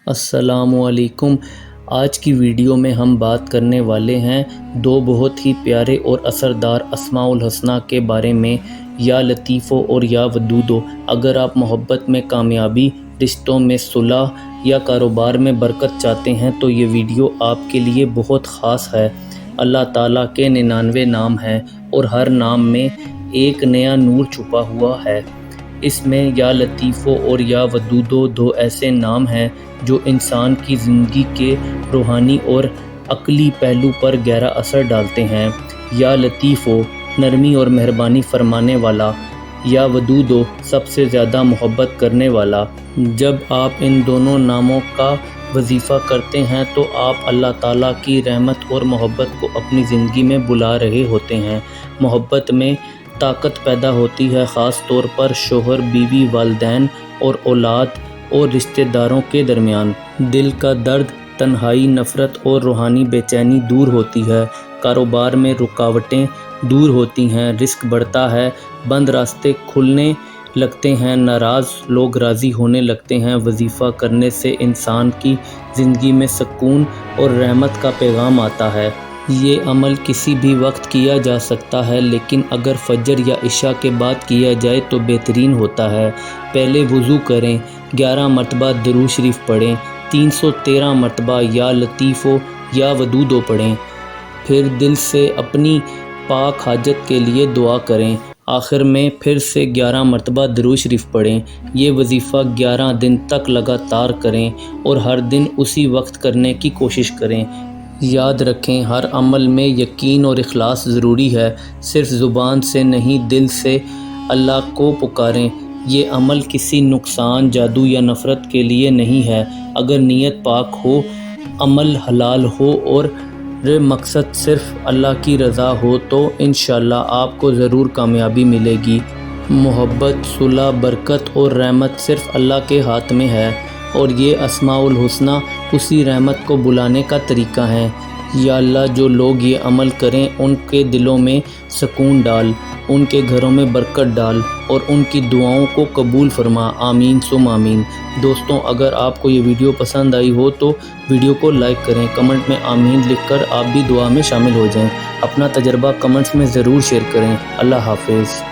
السلام علیکم۔ آج کی ویڈیو میں ہم بات کرنے والے ہیں دو بہت ہی پیارے اور اثردار اسماء الحسنی کے بارے میں، یا لطیفو اور یا ودودو۔ اگر آپ محبت میں کامیابی، رشتوں میں صلح یا کاروبار میں برکت چاہتے ہیں تو یہ ویڈیو آپ کے لیے بہت خاص ہے۔ اللہ تعالیٰ کے 99 نام ہیں اور ہر نام میں ایک نیا نور چھپا ہوا ہے۔ اس میں یا لطیفو اور یا ودودو دو ایسے نام ہیں جو انسان کی زندگی کے روحانی اور عقلی پہلو پر گہرا اثر ڈالتے ہیں۔ یا لطیفو نرمی اور مہربانی فرمانے والا، یا ودودو سب سے زیادہ محبت کرنے والا۔ جب آپ ان دونوں ناموں کا وظیفہ کرتے ہیں تو آپ اللہ تعالیٰ کی رحمت اور محبت کو اپنی زندگی میں بلا رہے ہوتے ہیں۔ محبت میں طاقت پیدا ہوتی ہے، خاص طور پر شوہر بیوی، والدین اور اولاد اور رشتہ داروں کے درمیان۔ دل کا درد، تنہائی، نفرت اور روحانی بے چینی دور ہوتی ہے۔ کاروبار میں رکاوٹیں دور ہوتی ہیں، رزق بڑھتا ہے، بند راستے کھلنے لگتے ہیں، ناراض لوگ راضی ہونے لگتے ہیں۔ وظیفہ کرنے سے انسان کی زندگی میں سکون اور رحمت کا پیغام آتا ہے۔ یہ عمل کسی بھی وقت کیا جا سکتا ہے، لیکن اگر فجر یا عشاء کے بعد کیا جائے تو بہترین ہوتا ہے۔ پہلے وضو کریں، 11 مرتبہ درود شریف پڑھیں، 313 مرتبہ یا لطیفو یا ودودو پڑھیں، پھر دل سے اپنی پاک حاجت کے لیے دعا کریں، آخر میں پھر سے 11 مرتبہ درود شریف پڑھیں۔ یہ وظیفہ 11 دن تک لگاتار کریں اور ہر دن اسی وقت کرنے کی کوشش کریں۔ یاد رکھیں، ہر عمل میں یقین اور اخلاص ضروری ہے، صرف زبان سے نہیں دل سے اللہ کو پکاریں۔ یہ عمل کسی نقصان، جادو یا نفرت کے لیے نہیں ہے۔ اگر نیت پاک ہو، عمل حلال ہو اور مقصد صرف اللہ کی رضا ہو تو انشاءاللہ آپ کو ضرور کامیابی ملے گی۔ محبت، صلح، برکت اور رحمت صرف اللہ کے ہاتھ میں ہے، اور یہ اسماء الحسنی اسی رحمت کو بلانے کا طریقہ ہیں۔ یا اللہ، جو لوگ یہ عمل کریں ان کے دلوں میں سکون ڈال، ان کے گھروں میں برکت ڈال اور ان کی دعاؤں کو قبول فرما، آمین ثم آمین۔ دوستوں، اگر آپ کو یہ ویڈیو پسند آئی ہو تو ویڈیو کو لائک کریں، کمنٹ میں آمین لکھ کر آپ بھی دعا میں شامل ہو جائیں۔ اپنا تجربہ کمنٹس میں ضرور شیئر کریں۔ اللہ حافظ۔